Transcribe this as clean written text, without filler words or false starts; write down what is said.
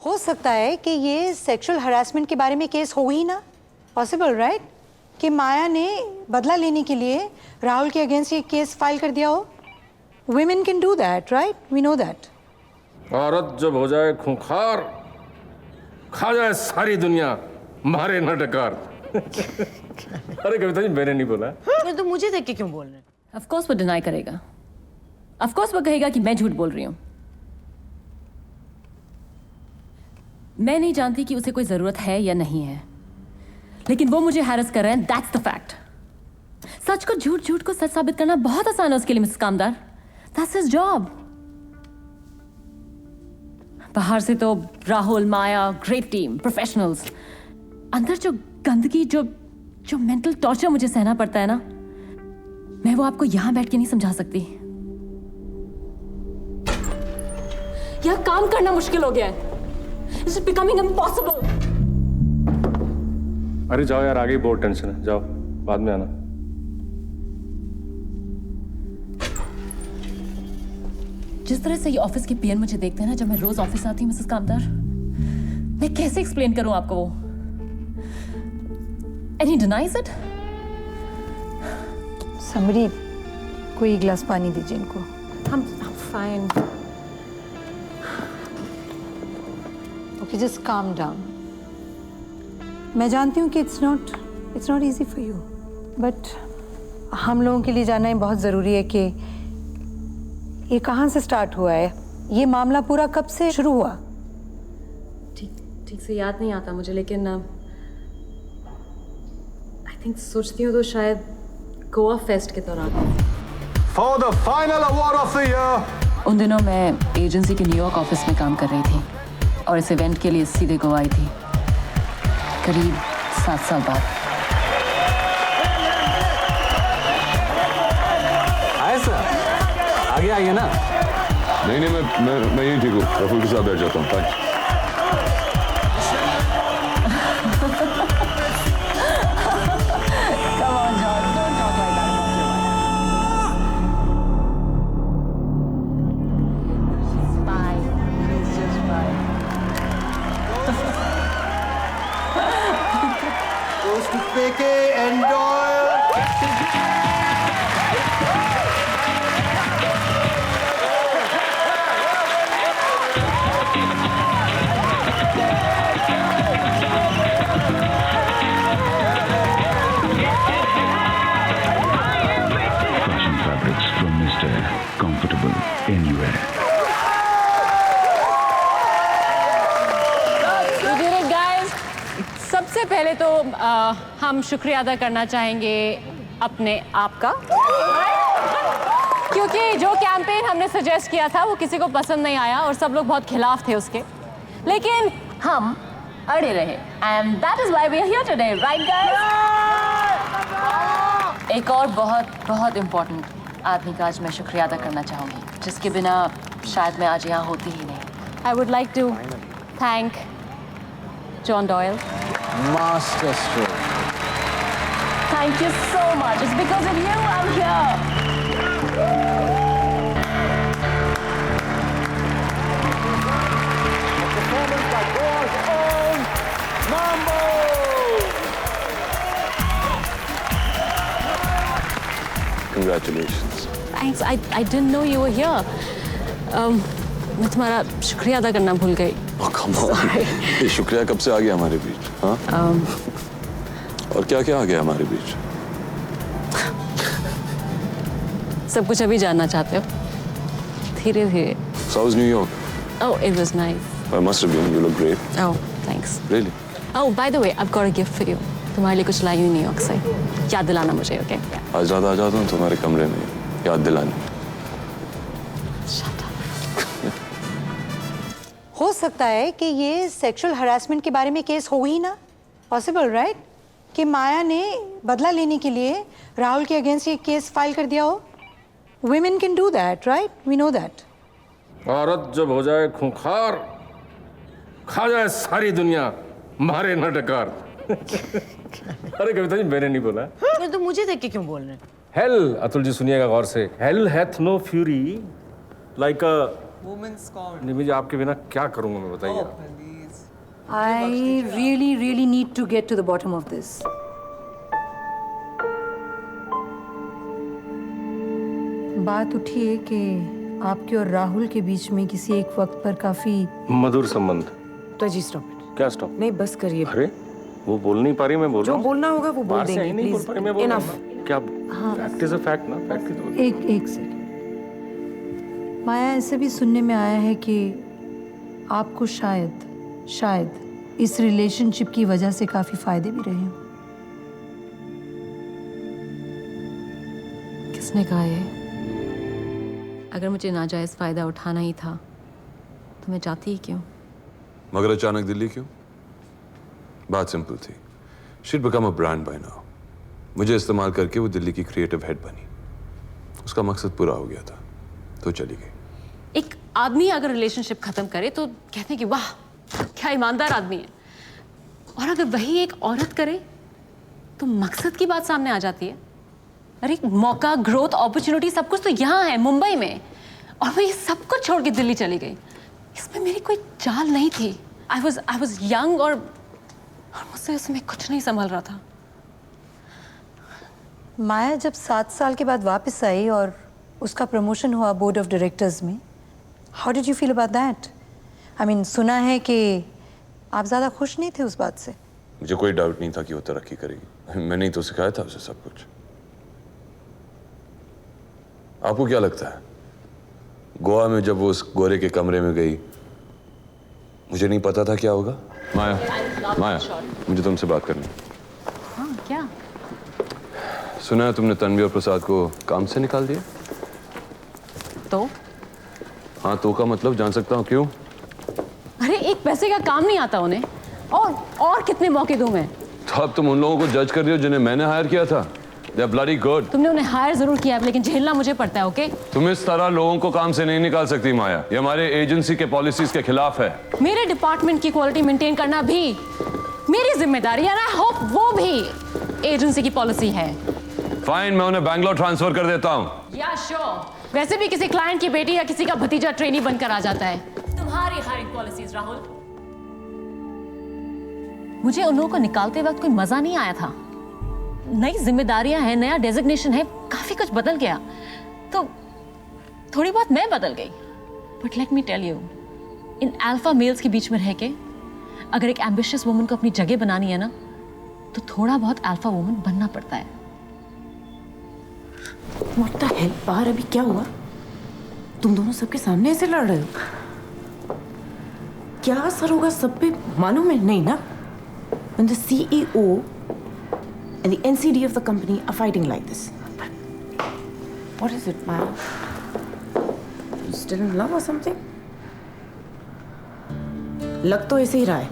हो सकता है कि ये सेक्सुअल हरासमेंट के बारे में केस हो ही ना। पॉसिबल राइट कि माया ने बदला लेने के लिए राहुल के अगेंस्ट ये केस फाइल कर दिया हो। Women can do that, right? We know that. औरत जब हो जाए खूंखार, खा जाए सारी दुनिया, मारे न डकार। अरे कविता जी मैंने नहीं बोला। तो मुझे देख के क्यों बोल रहे हैं? ऑफ कोर्स वो डिनाई करेगा। ऑफ कोर्स वो कहेगा कि मैं झूठ बोल रही हूं। मैं नहीं जानती कि उसे कोई जरूरत है या नहीं है, लेकिन वो मुझे हैरेस कर रहे हैं। That's the fact. सच को झूठ, झूठ को सच साबित करना बहुत आसान है उसके लिए, Mrs Kamdar. That's his job. बाहर से तो राहुल, माया, ग्रेट टीम, प्रोफेशनल्स। अंदर जो गंदगी, जो मेंटल टॉर्चर मुझे सहना पड़ता है ना, मैं वो आपको यहां बैठ के नहीं समझा सकती। यह काम करना मुश्किल हो गया है। It's becoming impossible. अरे जाओ यार, आगे बहुत टेंशन है, जाओ बाद में आना। जिस तरह से ये ऑफिस के पीएन मुझे देखते हैं ना जब मैं रोज ऑफिस आती हूँ मिसेस कामदार, मैं कैसे एक्सप्लेन करूं आपको वो? And he denies it? Somebody, कोई गिलास पानी दीजिए इनको। I'm fine. Okay, just calm down. मैं जानती हूँ कि it's not easy for you, but हम लोगों के लिए जानना बहुत ज़रूरी है कि ये कहाँ से स्टार्ट हुआ है, ये मामला पूरा कब से शुरू हुआ? ठीक से याद नहीं आता मुझे, लेकिन आई थिंक सोचती हूँ तो शायद गोवा फेस्ट के दौरान। For the final award of the year. उन दिनों मैं एजेंसी के न्यूयॉर्क ऑफिस में काम कर रही थी और इस इवेंट के लिए सीधे गोवा आई थी, करीब 7 साल बाद। आए सर, आगे आइए ना। नहीं मैं यहीं ठीक हूँ, रफूल के साथ बैठ जाता हूँ। Thanks. Goes to PK and Doyle. Fashion fabrics from Mr. Comfortable Anywhere. You did it, guys. सबसे पहले तो हम शुक्रिया अदा करना चाहेंगे अपने आप का, क्योंकि जो कैंपेन हमने सजेस्ट किया था वो किसी को पसंद नहीं आया और सब लोग बहुत खिलाफ थे उसके, लेकिन हम अड़े रहे and that is why we are here today, right guys? एक और बहुत बहुत इम्पोर्टेंट आदमी का आज मैं शुक्रिया अदा करना चाहूँगी, जिसके बिना शायद मैं आज यहाँ होती ही नहीं। I would like to thank John Doyle. Master stroke. Thank you so much. It's because of you I'm here. Performance by Goa's own Mambo. Congratulations. Thanks. I didn't know you were here. मैं तुम्हारा शुक्रिया अदा करना भूल गई। Oh, come on. ये शुक्रिया कब से आ गया हमारे बीच? हाँ? और क्या क्या आ गया हमारे बीच? सब कुछ अभी जानना चाहते हो? धीरे धीरे। So was New York? Oh, it was nice. I must have been. You look great. Oh, thanks. Really? Oh, by the way, I've got a gift for you. तुम्हारे लिए कुछ लाई हूँ न्यूयॉर्क से। याद दिलाना मुझे, okay? आज रात आ जाता हूँ तुम्हारे कमरे में याद दिलाने। Shut up. हो सकता है कि ये सेक्सुअल हरासमेंट के बारे में केस हो ही ना। पॉसिबल राइट कि माया ने बदला लेने के लिए राहुल के अगेंस्ट ये केस फाइल कर दिया हो। Women can do that, right? We know that. औरत जब हो जाए खूंखार, खा जाए सारी दुनिया, मारे न डकार। अरे कविता जी मैंने नहीं बोला। तो मुझे देख के क्यों बोल रहे हैं? हेल, अतुल जी सुनिएगा गौर से। Hell hath no fury like a woman's scorned. Nimi ji, आपके बिना क्या करूंगा मैं, बताइए। I really need to get to the bottom of this. बात उठी है कि आपके और राहुल के बीच में किसी एक वक्त पर काफी मधुर संबंध। तो जी स्टॉप इट। क्या स्टॉप? नहीं बस करिए। अरे वो बोल नहीं पा रही, मैं बोल जो रहा हूँ। बोलना होगा वो बोल बाहर से देंगे आई नहीं बोल पा रही, मैं प्लीज। बोल रहा इनफ। हूँ। क्या फैक्ट इज अ फैक्ट ना, फैक्ट इज एक सेकंड। माया, ऐसे भी सुनने में आया है कि आपको शायद इस रिलेशनशिप की वजह से काफी फायदे भी रहे हैं। किसने कहा ये? अगर मुझे नाजायज फायदा उठाना ही था तो मैं जाती ही क्यों? मगर अचानक दिल्ली क्यों? बात सिंपल थी। शी'd become a brand by now. मुझे इस्तेमाल करके वो दिल्ली की क्रिएटिव हेड बनी। उसका मकसद पूरा हो गया था तो चली गई। एक आदमी अगर रिलेशनशिप खत्म करे तो कहते हैं कि वाह क्या ईमानदार आदमी है, और अगर वही एक औरत करे तो मकसद की बात सामने आ जाती है। अरे मौका, ग्रोथ, अपॉर्चुनिटी सब कुछ तो यहाँ है मुंबई में, और मैं ये सब कुछ छोड़ के दिल्ली चली गई। इसमें मेरी कोई चाल नहीं थी। आई वॉज यंग और मुझसे उसमें कुछ नहीं संभल रहा था। माया जब 7 साल के बाद वापस आई और उसका प्रमोशन हुआ बोर्ड ऑफ डायरेक्टर्स में, how did you feel about that? I mean, सुना है कि आप ज़्यादा खुश नहीं थे उस बात से। मुझे कोई डाउट नहीं था कि वो तरक्की करेगी। मैंने ही तो सिखाया था उसे सब कुछ। आपको क्या लगता है, गोवा में जब वो उस गोरे के कमरे में गई, मुझे नहीं पता था क्या होगा? माया, मुझे तुमसे बात करनी है। हाँ क्या? सुना है तुमने तन्वी और प्रसाद को काम से निकाल दिया? तो? हाँ, तो का मतलब जान सकता हूँ क्यों? अरे एक पैसे का काम नहीं आता उन्हें, और कितने मौके दूं मैं? तो अब तुम उन लोगों को जज कर रही हो जिन्हें मैंने हायर किया था। They are bloody good. तुमने उन्हें हायर जरूर किया है, लेकिन झेलना मुझे पड़ता है, ओके? तुम इस तरह लोगों को काम से नहीं निकाल सकती माया। ये हमारे एजेंसी के पॉलिसीज के खिलाफ है। मेरे डिपार्टमेंट की क्वालिटी मेंटेन करना भी मेरी जिम्मेदारी है, आई होप वो भी एजेंसी की पॉलिसी है। फाइन, मैं उन्हें बैंगलोर ट्रांसफर कर देता हूँ। या श्योर। वैसे भी किसी क्लाइंट की बेटी या किसी का भतीजा ट्रेनी बनकर आ जाता है। तुम्हारी हायरिंग पॉलिसीज राहुल। मुझे उन लोगों को निकालते वक्त कोई मजा नहीं आया था। नई जिम्मेदारियां हैं, नया डेजिग्नेशन है, काफी कुछ बदल गया, तो थोड़ी बहुत मैं बदल गई। But let me tell you, in alpha males के बीच में रह के अगर एक एम्बिशियस वुमन को अपनी जगह बनानी है ना, तो थोड़ा बहुत अल्फा वुमन बनना पड़ता है। What the hell? बाहर अभी क्या हुआ? तुम दोनों सबके सामने ऐसे लड़ रहे हो? क्या असर होगा सब पे मालूम है? नहीं ना? When the CEO and the NCD of the company are fighting like this. What is it, Maya? You still in love or something? लग तो ऐसे ही रहा है।